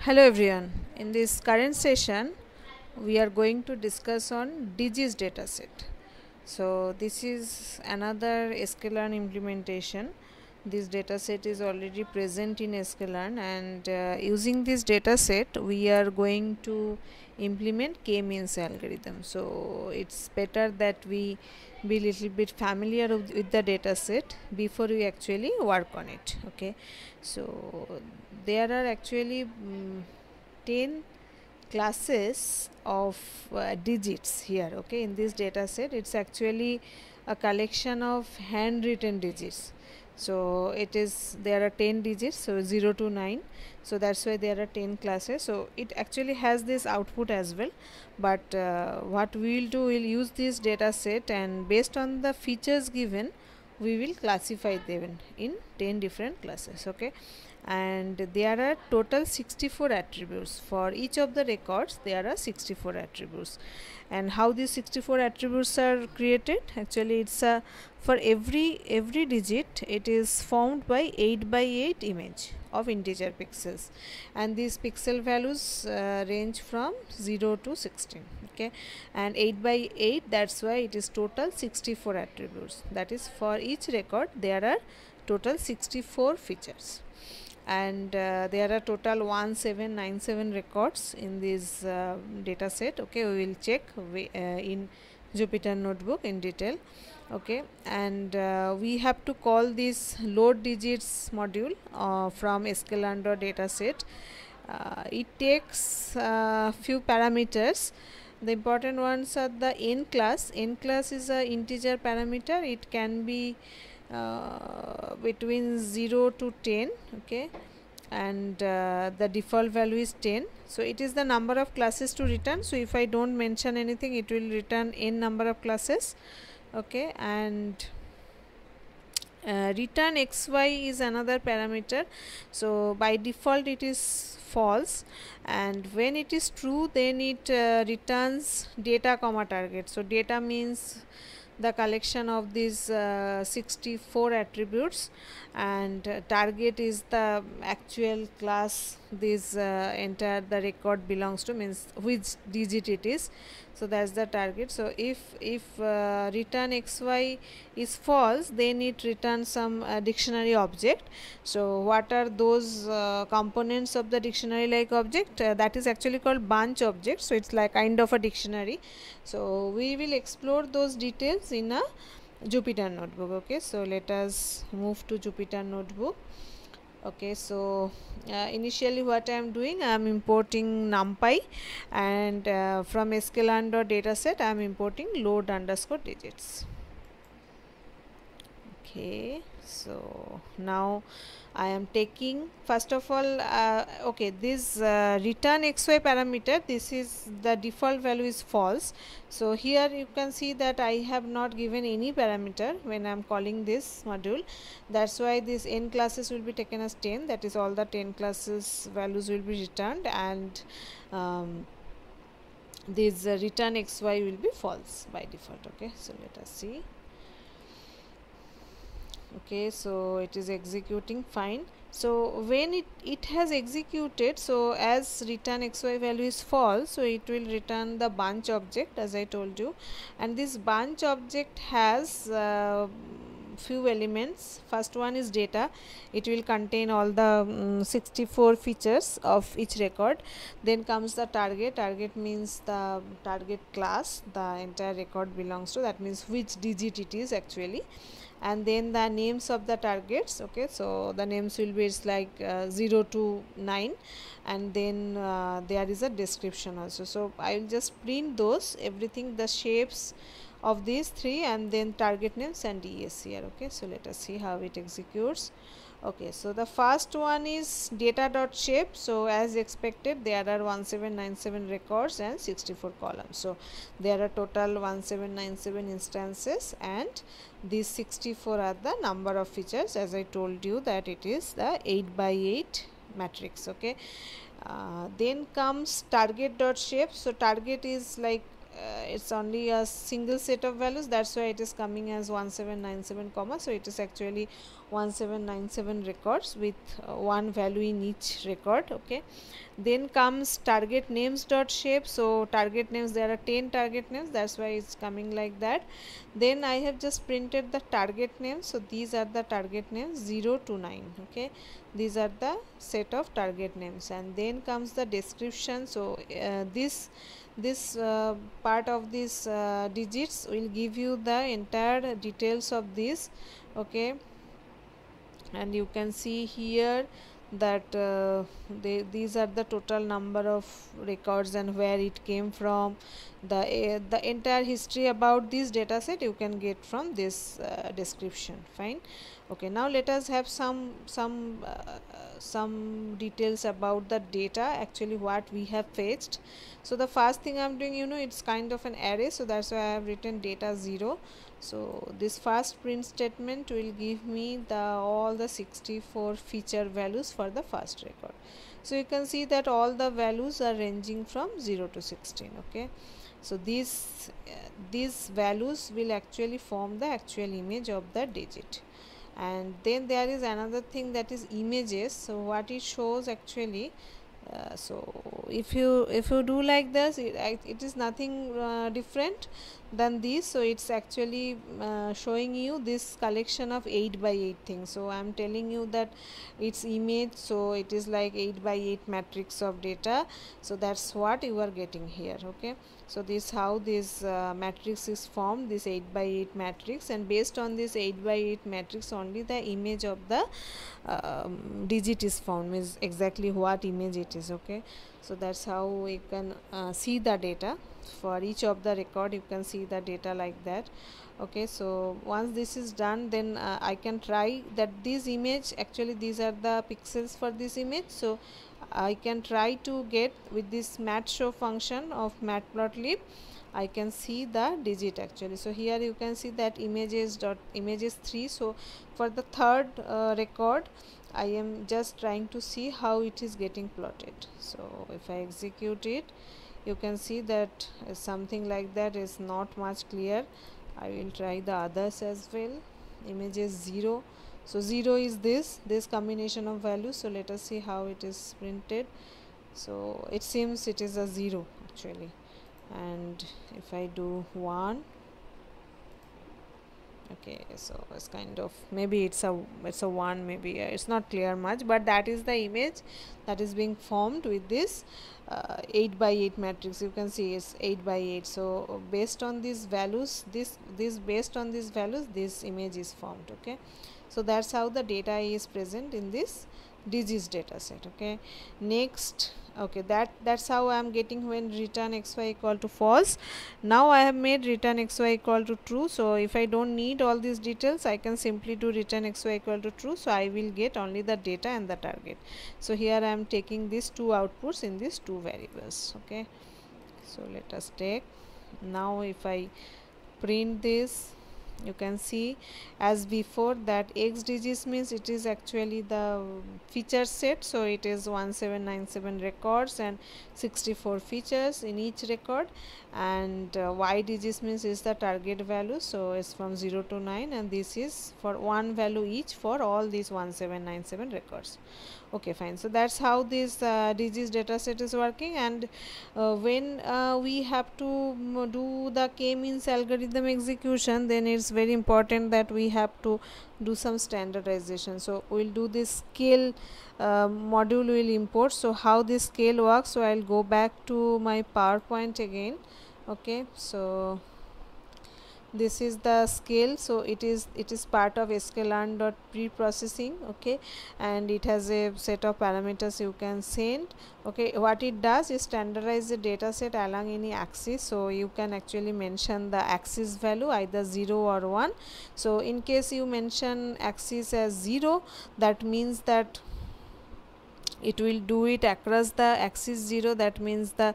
Hello everyone. In this current session, we are going to discuss on DGIS dataset. So this is another sklearn implementation. This dataset is already present in sklearn, and using this dataset, we are going to implement k-means algorithm. So it's better that we be little bit familiar with the dataset before we actually work on it. Okay, so there are actually 10 classes of digits here. Okay, in this data set it's actually a collection of handwritten digits. So it is, there are 10 digits, so 0 to 9, so that's why there are 10 classes. So it actually has this output as well, but what we will do, we'll use this data set, and based on the features given we will classify them in 10 different classes. Okay, and there are total 64 attributes. For each of the records there are 64 attributes. And how these 64 attributes are created, actually it's a, for every digit it is formed by 8 by 8 image of integer pixels, and these pixel values range from 0 to 16. Okay, and 8 by 8, that's why it is total 64 attributes. That is, for each record there are total 64 features, and there are total 1797 records in this data set. Okay, we will check in Jupyter Notebook in detail. Okay, and we have to call this load digits module from sklearn.dataset. It takes few parameters. The important ones are the n class. N class is a integer parameter. It can be between 0 to 10. Okay, and the default value is 10. So it is the number of classes to return. So if I don't mention anything, it will return n number of classes. Okay, and return xy is another parameter. So by default it is false, and when it is true, then it returns data comma target. So data means the collection of these 64 attributes, and target is the actual class this entire the record belongs to, means which digit it is. So that's the target. So if return xy is false, then it returns some dictionary object. So what are those components of the dictionary like object? That is actually called bunch object. So it's like kind of a dictionary. So we will explore those details in a Jupyter Notebook. Okay, so let us move to Jupyter Notebook. Okay, so initially what I am doing, I am importing NumPy, and from sklearn.dataset I am importing load underscore digits. Okay, so now I am taking, first of all, okay, this return xy parameter, this is the default value is false. So here you can see that I have not given any parameter when I am calling this module. That's why this n classes will be taken as 10, that is all the 10 classes values will be returned, and this return xy will be false by default. Okay, so let us see. Okay, so it is executing fine. So when it has executed, so as return xy value is false, so it will return the bunch object as I told you, and this bunch object has few elements. First one is data. It will contain all the 64 features of each record. Then comes the target. Target means the target class the entire record belongs to, that means which digit it is actually. And then the names of the targets. Okay, so the names will be, it's like 0 to 9, and then there is a description also. So I will just print those everything, the shapes of these three, and then target names and ES here. Okay, so let us see how it executes. Okay, so the first one is data.shape. So as expected, there are 1797 records and 64 columns. So there are total 1797 instances, and these 64 are the number of features. As I told you that it is the 8 by 8 matrix. Okay, then comes target.shape. So target is like it's only a single set of values, that's why it is coming as 1797 comma. So it is actually 1797 records with one value in each record. Okay, then comes target names dot shape. So target names, there are 10 target names, that's why it's coming like that. Then I have just printed the target names. So these are the target names 0 to 9. Okay, these are the set of target names. And then comes the description. So this part of this digits will give you the entire details of this. Okay, and you can see here that these are the total number of records and where it came from. The entire history about this data set you can get from this description. Fine. Okay, now let us have some details about the data, actually what we have fetched. So the first thing I'm doing, it's kind of an array, so that's why I have written data 0. So this first print statement will give me all the 64 feature values for the first record. So you can see that all the values are ranging from 0 to 16. Okay, so these values will actually form the actual image of the digit. And then there is another thing, that is images. So what it shows actually, so if you do like this, it is nothing different than this. So it's actually showing you this collection of 8 by 8 things. So I'm telling you that it's image, so it is like 8 by 8 matrix of data. So that's what you are getting here. Okay, so this how this matrix is formed, this 8 by 8 matrix, and based on this 8 by 8 matrix only the image of the digit is found, means exactly what image it is. Okay, so that's how we can see the data for each of the record. You can see the data like that. Okay, so once this is done, then I can try that this image, actually these are the pixels for this image. So I can try to get with this matshow function of matplotlib, I can see the digit actually. So here you can see that images 3. So for the third record I am just trying to see how it is getting plotted. So if I execute it, you can see that something like that is not much clear. I will try the others as well. Images 0. So 0 is this combination of values. So let us see how it is printed. So it seems it is a 0 actually. And if I do 1, okay, so it's kind of, maybe it's a 1, maybe it's not clear much, but that is the image that is being formed with this 8 by 8 matrix. You can see it's 8 by 8. So based on these values, based on these values, this image is formed. Okay, so that's how the data is present in this digits data set. Okay, next, okay, that's how I am getting when return xy equal to false. Now I have made return xy equal to true. So if I don't need all these details, I can simply do return xy equal to true. So I will get only the data and the target. So here I am taking these two outputs in these two variables. Okay, so let us take, now if I print this, you can see as before that x digits means it is actually the feature set. So it is 1797 records and 64 features in each record, and y digits means is the target value. So it's from 0 to 9, and this is for one value each for all these 1797 records. Okay, fine. So that's how this digits data set is working. And when we have to do the k-means algorithm execution, then it's very important that we have to do some standardization. So we'll do this scale module will import. So how this scale works, so I'll go back to my PowerPoint again. Okay, so this is the scale. So it is part of sklearn.preprocessing. Okay, and it has a set of parameters you can send. Okay, what it does is standardize the data set along any axis. So you can actually mention the axis value either 0 or 1. So in case you mention axis as 0, that means that it will do it across the axis 0. That means the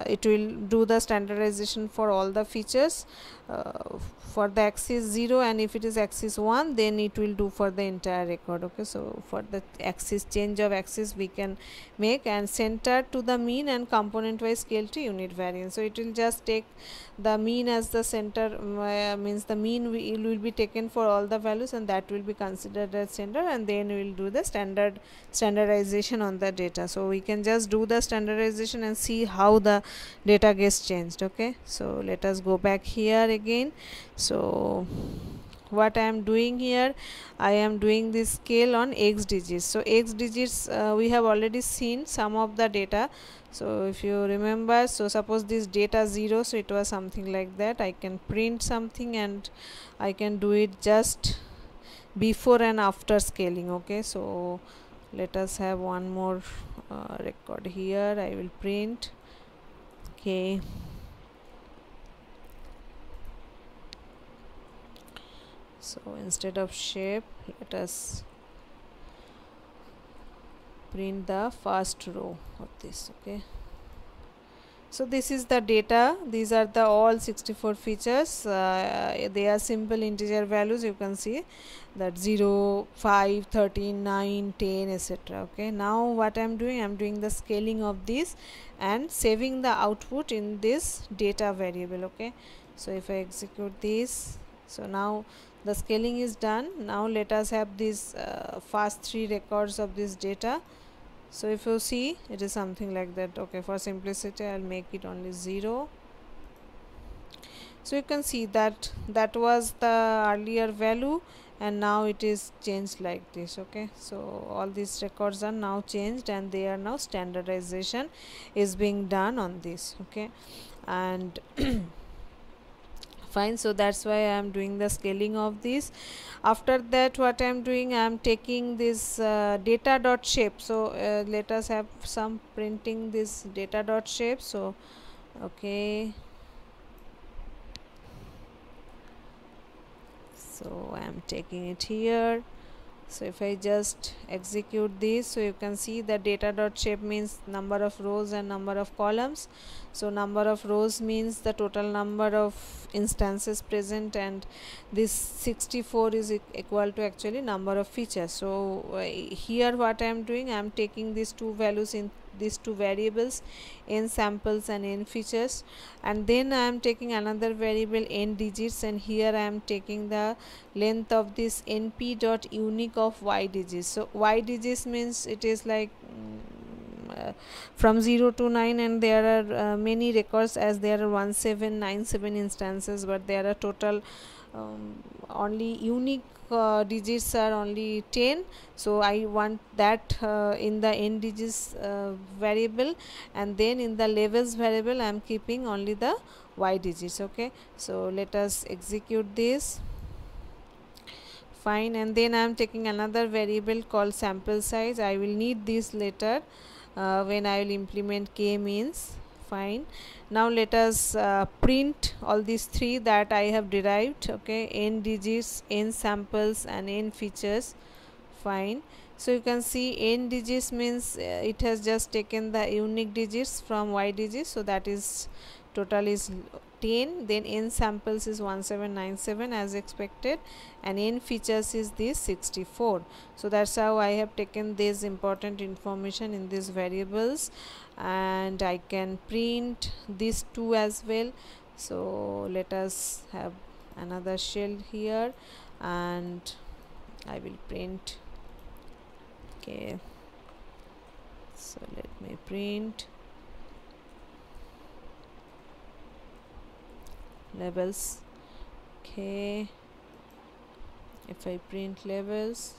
it will do the standardization for all the features. for the axis 0, and if it is axis 1, then it will do for the entire record. Okay, so for the axis change of axis we can make, and center to the mean and component wise scale to unit variance. So it will just take the mean as the center, means the mean will be taken for all the values, and that will be considered as center, and then we will do the standardization on the data. So we can just do the standardization and see how the data gets changed. Okay, so let us go back here again. So what I am doing here, I am doing this scale on x digits. So x digits, we have already seen some of the data. So if you remember, so suppose this data 0, so it was something like that. I can print something and I can do it just before and after scaling. Okay, so let us have one more record here. I will print. Okay, so instead of shape, let us print the first row of this. Okay, so this is the data. These are the all 64 features. They are simple integer values. You can see that 0, 5, 13, 9, 10, etc. Okay, now what I am doing, I am doing the scaling of this and saving the output in this data variable. Okay, so if I execute this, so now the scaling is done. Now let us have these first 3 records of this data. So if you see, it is something like that. Okay, for simplicity I'll make it only 0. So you can see that that was the earlier value, and now it is changed like this. Okay, so all these records are now changed, and they are now standardization is being done on this. Okay, and fine, so that's why I am doing the scaling of this. After that, what I am doing, I am taking this data dot shape. So let us have some printing this data dot shape. So okay, so I am taking it here. So if I just execute this, so you can see the data dot shape means number of rows and number of columns. So number of rows means the total number of instances present, and this 64 is equal to actually number of features. So here what I am doing, I am taking these two values in these two variables, n samples and n features, and then I am taking another variable n digits, and here I am taking the length of this np dot unique of y digits. So y digits means it is like from 0 to 9, and there are many records, as there are 1797 instances, but there are total only unique digits are only 10. So I want that in the n digits variable, and then in the levels variable I am keeping only the y digits. Okay, so let us execute this. Fine, and then I am taking another variable called sample size. I will need this later when I will implement k-means. Fine, now let us print all these 3 that I have derived. Okay, n digits, n samples and n features. Fine, so you can see n digits means it has just taken the unique digits from y digits, so that is total is 10. Then n samples is 1797 as expected, and n features is this 64. So that's how I have taken this important information in these variables, and I can print these 2 as well. So let us have another shell here, and I will print. Okay, so let me print labels. Okay, if I print labels,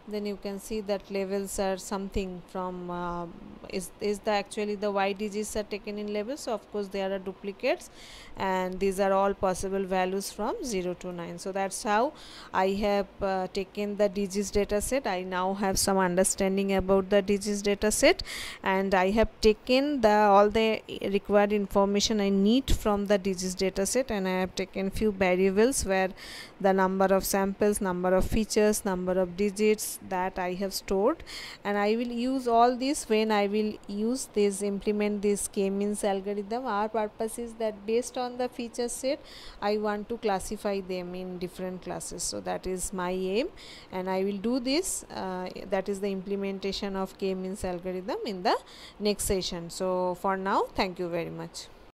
then you can see that labels are something from is the actually the y digits are taken in labels. So of course there are duplicates, and these are all possible values from 0 to 9. So that's how I have taken the digits data set. I now have some understanding about the digits data set, and I have taken the all the required information I need from the digits data set, and I have taken few variables where the number of samples, number of features, number of digits, features that I have stored, and I will use all this when I will use this implement this k-means algorithm. Our purpose is that based on the feature set I want to classify them in different classes. So that is my aim, and I will do this, that is the implementation of k-means algorithm in the next session. So for now, thank you very much.